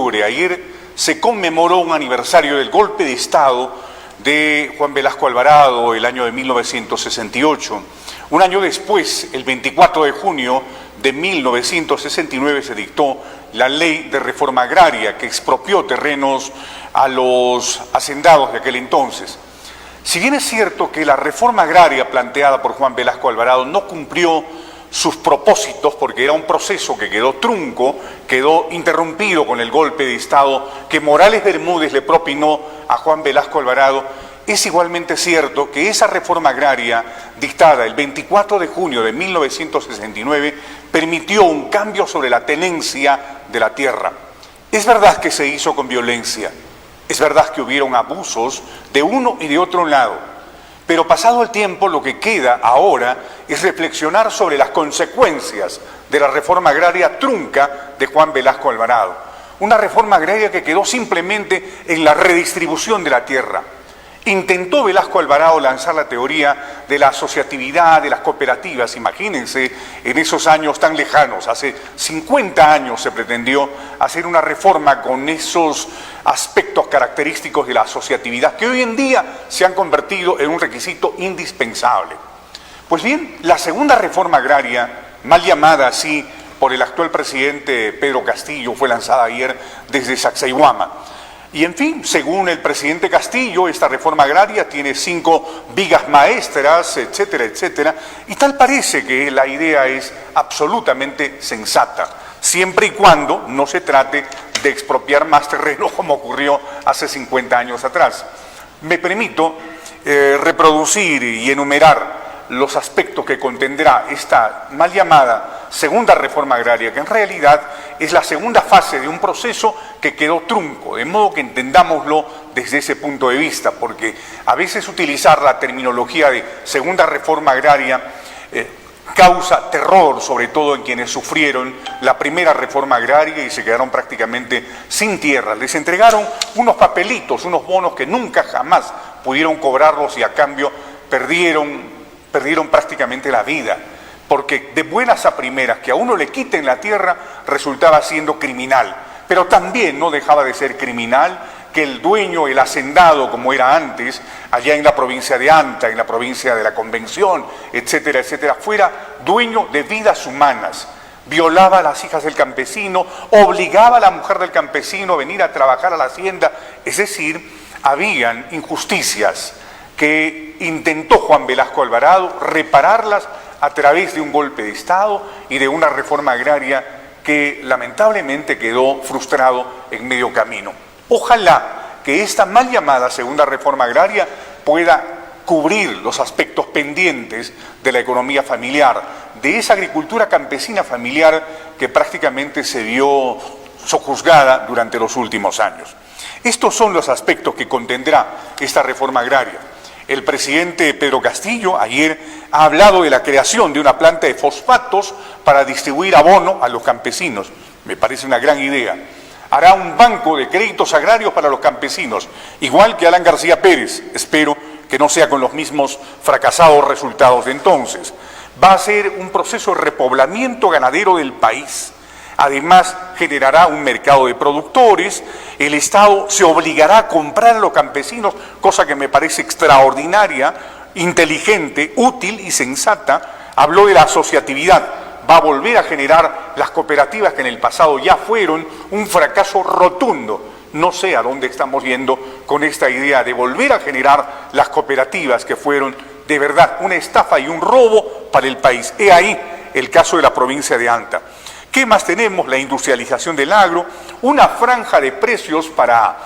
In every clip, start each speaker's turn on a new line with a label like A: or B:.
A: octubre, ayer, se conmemoró un aniversario del golpe de Estado de Juan Velasco Alvarado, el año de 1968. Un año después, el 24 de junio de 1969, se dictó la Ley de Reforma Agraria, que expropió terrenos a los hacendados de aquel entonces. Si bien es cierto que la reforma agraria planteada por Juan Velasco Alvarado no cumplió sus propósitos, porque era un proceso que quedó trunco, quedó interrumpido con el golpe de Estado que Morales Bermúdez le propinó a Juan Velasco Alvarado, es igualmente cierto que esa reforma agraria dictada el 24 de junio de 1969 permitió un cambio sobre la tenencia de la tierra. Es verdad que se hizo con violencia, es verdad que hubieron abusos de uno y de otro lado, pero pasado el tiempo lo que queda ahora es reflexionar sobre las consecuencias de la reforma agraria trunca de Juan Velasco Alvarado. Una reforma agraria que quedó simplemente en la redistribución de la tierra. Intentó Velasco Alvarado lanzar la teoría de la asociatividad, de las cooperativas. Imagínense, en esos años tan lejanos, hace 50 años se pretendió hacer una reforma con esos aspectos característicos de la asociatividad que hoy en día se han convertido en un requisito indispensable. Pues bien, la segunda reforma agraria, mal llamada así por el actual presidente Pedro Castillo, fue lanzada ayer desde Sacsayhuama. Y en fin, según el presidente Castillo, esta reforma agraria tiene 5 vigas maestras, etcétera, etcétera, y tal parece que la idea es absolutamente sensata, siempre y cuando no se trate de expropiar más terreno como ocurrió hace 50 años atrás. Me permito reproducir y enumerar los aspectos que contendrá esta mal llamada segunda reforma agraria, que en realidad es la segunda fase de un proceso que quedó trunco, de modo que entendámoslo desde ese punto de vista, porque a veces utilizar la terminología de segunda reforma agraria causa terror, sobre todo en quienes sufrieron la primera reforma agraria y se quedaron prácticamente sin tierra. Les entregaron unos papelitos, unos bonos que nunca jamás pudieron cobrarlos y a cambio perdieron prácticamente la vida, porque de buenas a primeras que a uno le quiten la tierra resultaba siendo criminal, pero también no dejaba de ser criminal que el dueño, el hacendado como era antes, allá en la provincia de Anta, en la provincia de la Convención, etcétera, etcétera, fuera dueño de vidas humanas. Violaba a las hijas del campesino, obligaba a la mujer del campesino a venir a trabajar a la hacienda, es decir, habían injusticias que intentó Juan Velasco Alvarado repararlas a través de un golpe de Estado y de una reforma agraria que lamentablemente quedó frustrado en medio camino. Ojalá que esta mal llamada segunda reforma agraria pueda cubrir los aspectos pendientes de la economía familiar, de esa agricultura campesina familiar que prácticamente se vio sojuzgada durante los últimos años. Estos son los aspectos que contendrá esta reforma agraria. El presidente Pedro Castillo ayer ha hablado de la creación de una planta de fosfatos para distribuir abono a los campesinos. Me parece una gran idea. Hará un banco de créditos agrarios para los campesinos, igual que Alan García Pérez. Espero que no sea con los mismos fracasados resultados de entonces. Va a ser un proceso de repoblamiento ganadero del país. Además, generará un mercado de productores, el Estado se obligará a comprar a los campesinos, cosa que me parece extraordinaria, inteligente, útil y sensata. Habló de la asociatividad, va a volver a generar las cooperativas que en el pasado ya fueron un fracaso rotundo. No sé a dónde estamos yendo con esta idea de volver a generar las cooperativas que fueron de verdad una estafa y un robo para el país. He ahí el caso de la provincia de Anta. ¿Qué más tenemos? La industrialización del agro, una franja de precios para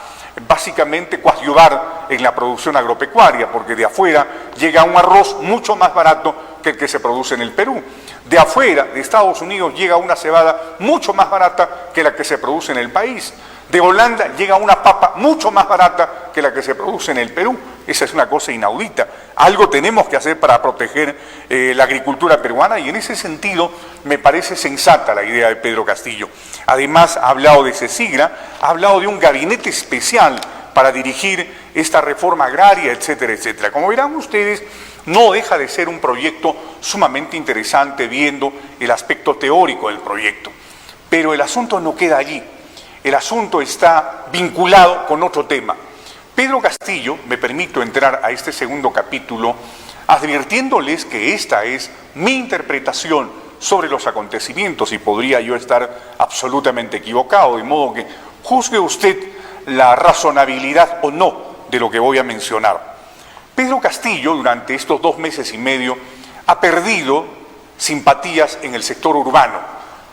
A: básicamente coadyuvar en la producción agropecuaria, porque de afuera llega un arroz mucho más barato que el que se produce en el Perú. De afuera, de Estados Unidos, llega una cebada mucho más barata que la que se produce en el país. De Holanda llega una papa mucho más barata que la que se produce en el Perú. Esa es una cosa inaudita. Algo tenemos que hacer para proteger la agricultura peruana y en ese sentido me parece sensata la idea de Pedro Castillo. Además ha hablado de CECIGRA, ha hablado de un gabinete especial para dirigir esta reforma agraria, etcétera, etcétera. Como verán ustedes, no deja de ser un proyecto sumamente interesante viendo el aspecto teórico del proyecto. Pero el asunto no queda allí. el asunto está vinculado con otro tema. Pedro Castillo, me permito entrar a este segundo capítulo, advirtiéndoles que esta es mi interpretación sobre los acontecimientos y podría yo estar absolutamente equivocado, de modo que juzgue usted la razonabilidad o no de lo que voy a mencionar. Pedro Castillo, durante estos 2 meses y medio, ha perdido simpatías en el sector urbano,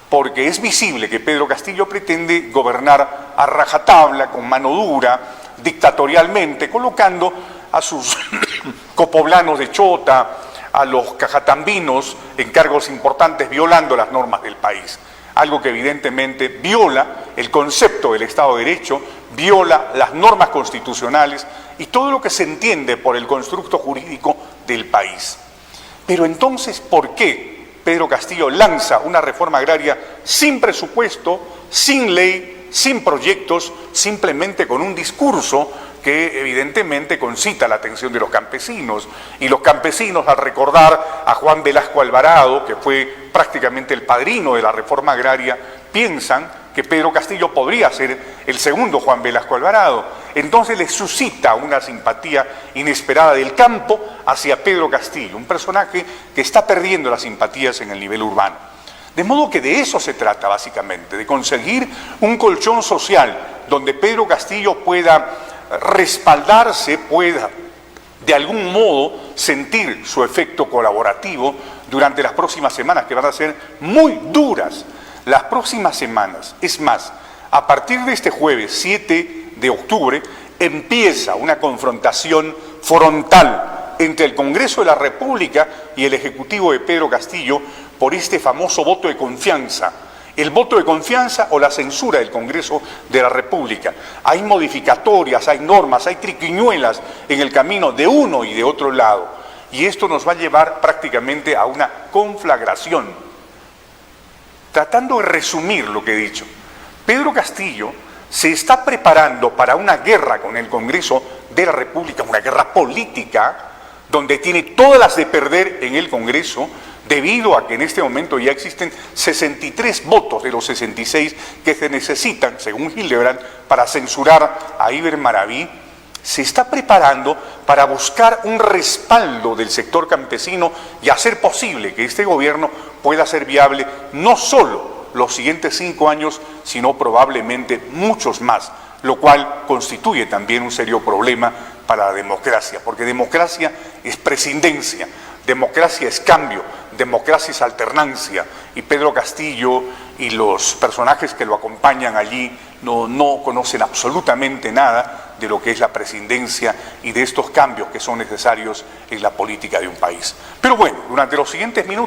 A: porque es visible que Pedro Castillo pretende gobernar a rajatabla, con mano dura, dictatorialmente, colocando a sus copoblanos de chota, a los cajatambinos en cargos importantes, violando las normas del país. Algo que evidentemente viola el concepto del Estado de Derecho, viola las normas constitucionales y todo lo que se entiende por el constructo jurídico del país. Pero entonces, ¿por qué Pedro Castillo lanza una reforma agraria sin presupuesto, sin ley, sin proyectos, simplemente con un discurso que evidentemente concita la atención de los campesinos? Y los campesinos, al recordar a Juan Velasco Alvarado, que fue prácticamente el padrino de la reforma agraria, piensan que Pedro Castillo podría ser el segundo Juan Velasco Alvarado. Entonces les suscita una simpatía inesperada del campo hacia Pedro Castillo, un personaje que está perdiendo las simpatías en el nivel urbano. De modo que de eso se trata básicamente, de conseguir un colchón social donde Pedro Castillo pueda respaldarse, pueda de algún modo sentir su efecto colaborativo durante las próximas semanas, que van a ser muy duras. Las próximas semanas, es más, a partir de este jueves 7 de octubre, empieza una confrontación frontal entre el Congreso de la República y el Ejecutivo de Pedro Castillo por este famoso voto de confianza. El voto de confianza o la censura del Congreso de la República. Hay modificatorias, hay normas, hay triquiñuelas en el camino de uno y de otro lado. Y esto nos va a llevar prácticamente a una conflagración. Tratando de resumir lo que he dicho, Pedro Castillo se está preparando para una guerra con el Congreso de la República, una guerra política, donde tiene todas las de perder en el Congreso, debido a que en este momento ya existen 63 votos de los 66 que se necesitan, según Hildebrand, para censurar a Iber Maraví. Se está preparando para buscar un respaldo del sector campesino y hacer posible que este gobierno pueda ser viable no solo los siguientes 5 años, sino probablemente muchos más, lo cual constituye también un serio problema para la democracia, porque democracia es prescindencia, democracia es cambio, democracia es alternancia, y Pedro Castillo y los personajes que lo acompañan allí no conocen absolutamente nada de lo que es la prescindencia y de estos cambios que son necesarios en la política de un país. Pero bueno, durante los siguientes minutos